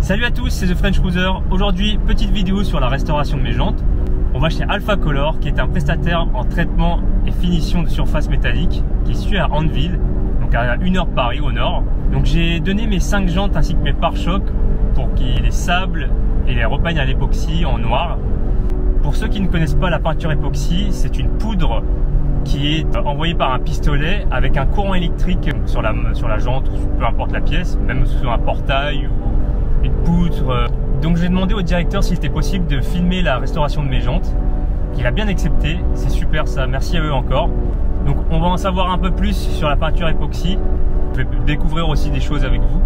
Salut à tous, c'est The French Cruiser. Aujourd'hui, petite vidéo sur la restauration de mes jantes. On va chez Alpha Color, qui est un prestataire en traitement et finition de surface métallique, qui est situé à Andeville, donc à 1 heure de Paris au nord. Donc j'ai donné mes 5 jantes ainsi que mes pare-chocs pour qu'ils les sablent et les repeignent à l'époxy en noir. Pour ceux qui ne connaissent pas la peinture époxy, c'est une poudre qui est envoyée par un pistolet avec un courant électrique sur la jante, peu importe la pièce, même sur un portail ou une poutre. Donc j'ai demandé au directeur s'il était possible de filmer la restauration de mes jantes. Il a bien accepté, c'est super ça, merci à eux encore. Donc on va en savoir un peu plus sur la peinture époxy. Je vais découvrir aussi des choses avec vous.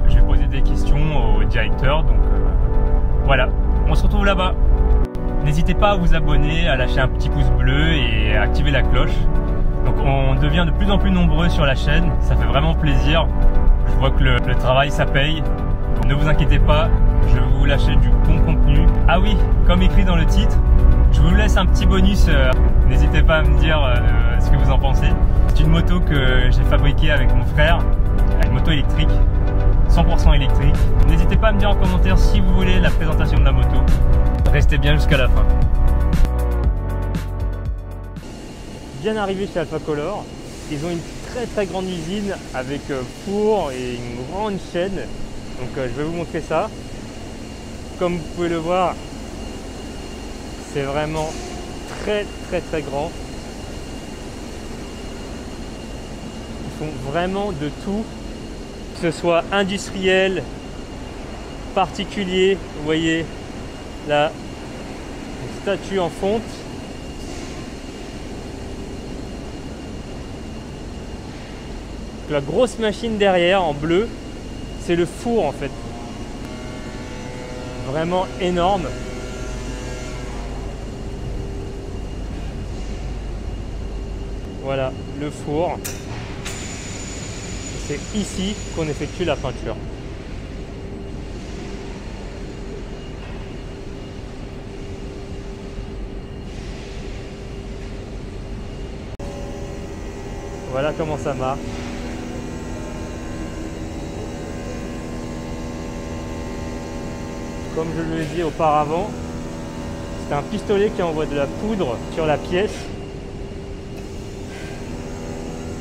Je vais poser des questions au directeur, donc voilà, on se retrouve là-bas. N'hésitez pas à vous abonner, à lâcher un petit pouce bleu et à activer la cloche. Donc on devient de plus en plus nombreux sur la chaîne, ça fait vraiment plaisir. Je vois que le travail ça paye. Ne vous inquiétez pas, je vais vous lâcher du bon contenu. Ah oui, comme écrit dans le titre, je vous laisse un petit bonus. N'hésitez pas à me dire ce que vous en pensez. C'est une moto que j'ai fabriquée avec mon frère, une moto électrique, 100% électrique. N'hésitez pas à me dire en commentaire si vous voulez la présentation de la moto. Restez bien jusqu'à la fin. Bien arrivé chez Alpha Color, ils ont une très grande usine avec four et une grande chaîne. Donc je vais vous montrer ça. Comme vous pouvez le voir, c'est vraiment très grand. Ils font vraiment de tout, que ce soit industriel, particulier. Vous voyez là, une statue en fonte. La grosse machine derrière en bleu, c'est le four en fait, vraiment énorme. Voilà le four, c'est ici qu'on effectue la peinture. Voilà comment ça marche. Comme je le l'ai dit auparavant, c'est un pistolet qui envoie de la poudre sur la pièce.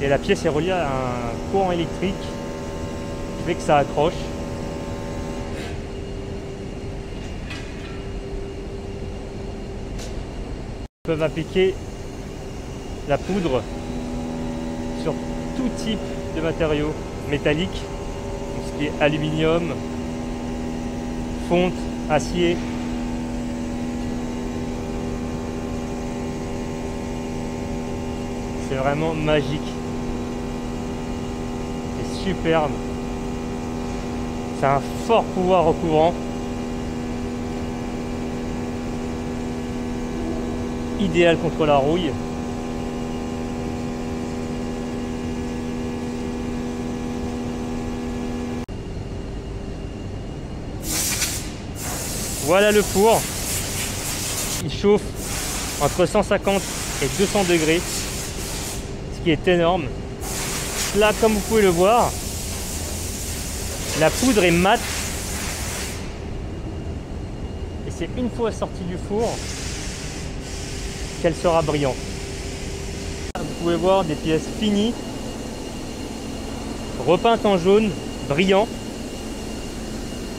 Et la pièce est reliée à un courant électrique qui fait que ça accroche. Ils peuvent appliquer la poudre sur tout type de matériaux métalliques, tout ce qui est aluminium, fonte, acier. C'est vraiment magique. C'est superbe. C'est un fort pouvoir recouvrant. Idéal contre la rouille. Voilà le four. Il chauffe entre 150 et 200 degrés, ce qui est énorme. Là, comme vous pouvez le voir, la poudre est mate. Et c'est une fois sortie du four qu'elle sera brillante. Vous pouvez voir des pièces finies, repeintes en jaune, brillant.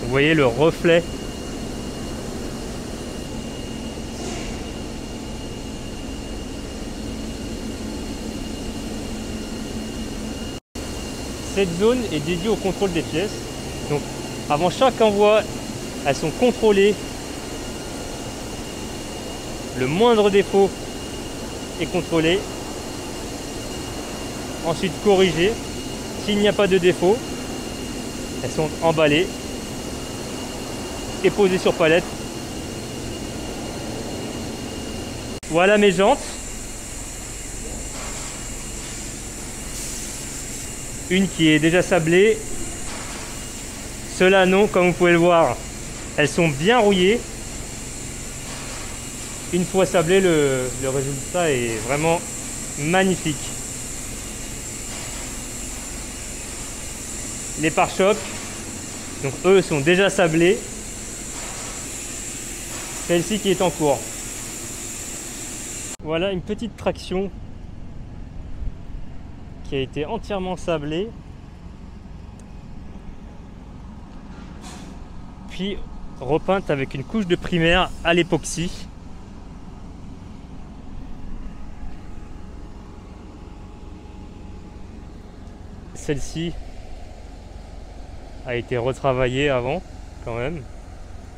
Vous voyez le reflet. Cette zone est dédiée au contrôle des pièces. Donc avant chaque envoi, elles sont contrôlées. Le moindre défaut est contrôlé. Ensuite corrigé. S'il n'y a pas de défaut, elles sont emballées et posées sur palette. Voilà mes jantes. Une qui est déjà sablée. Ceux-là non, comme vous pouvez le voir, elles sont bien rouillées. Une fois sablées, le résultat est vraiment magnifique. Les pare-chocs, Donc eux sont déjà sablés. Celle-ci qui est en cours. Voilà une petite traction qui a été entièrement sablée. Puis repeinte avec une couche de primaire à l'époxy. Celle-ci a été retravaillée avant, quand même,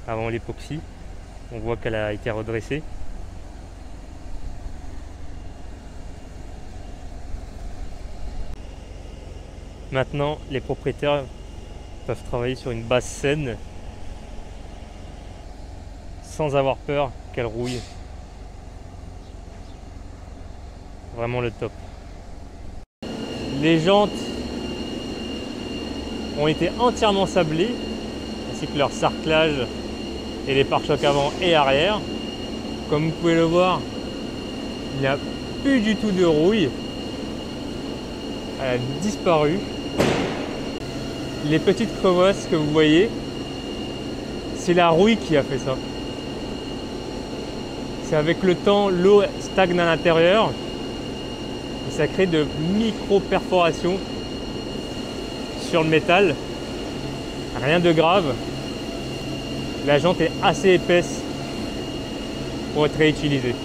avant l'époxy. On voit qu'elle a été redressée. Maintenant, les propriétaires peuvent travailler sur une base saine sans avoir peur qu'elle rouille. Vraiment le top. Les jantes ont été entièrement sablées, ainsi que leur sarclage et les pare-chocs avant et arrière. Comme vous pouvez le voir, il n'y a plus du tout de rouille. Elle a disparu. Les petites crevasses que vous voyez, c'est la rouille qui a fait ça. C'est avec le temps, l'eau stagne à l'intérieur et ça crée de micro-perforations sur le métal. Rien de grave. La jante est assez épaisse pour être réutilisée.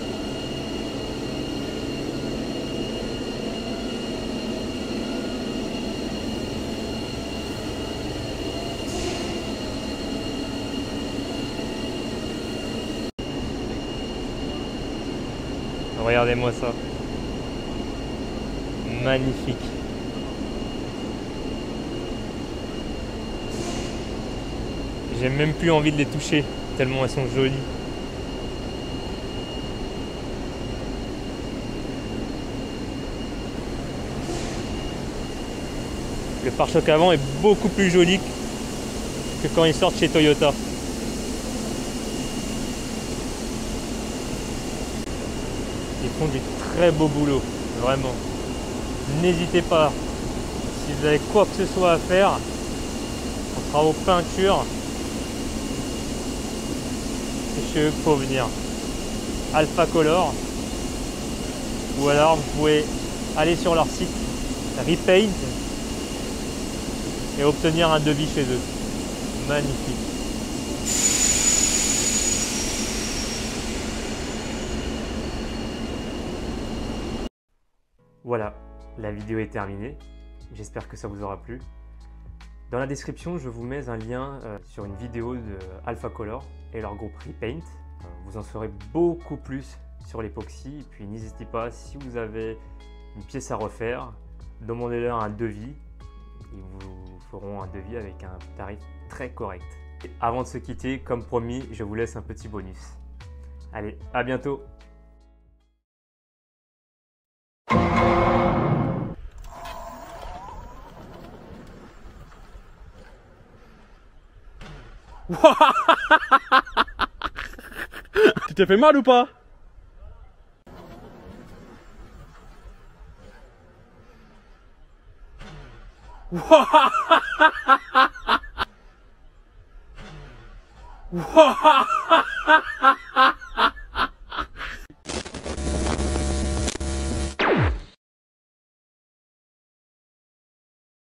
Regardez-moi ça. Magnifique. J'ai même plus envie de les toucher, tellement elles sont jolies. Le pare-choc avant est beaucoup plus joli que quand ils sortent chez Toyota. Ils font du très beau boulot, vraiment. N'hésitez pas, si vous avez quoi que ce soit à faire, en travaux peinture, c'est chez eux qu'il faut venir. Alpha Color, ou alors vous pouvez aller sur leur site Repaint et obtenir un devis chez eux. Magnifique. Voilà, la vidéo est terminée. J'espère que ça vous aura plu. Dans la description, je vous mets un lien sur une vidéo de Alpha Color et leur groupe Repaint. Vous en saurez beaucoup plus sur l'époxy. Et puis n'hésitez pas, si vous avez une pièce à refaire, demandez-leur un devis. Ils vous feront un devis avec un tarif très correct. Et avant de se quitter, comme promis, je vous laisse un petit bonus. Allez, à bientôt! Tu t'es fait mal ou pas? Wouah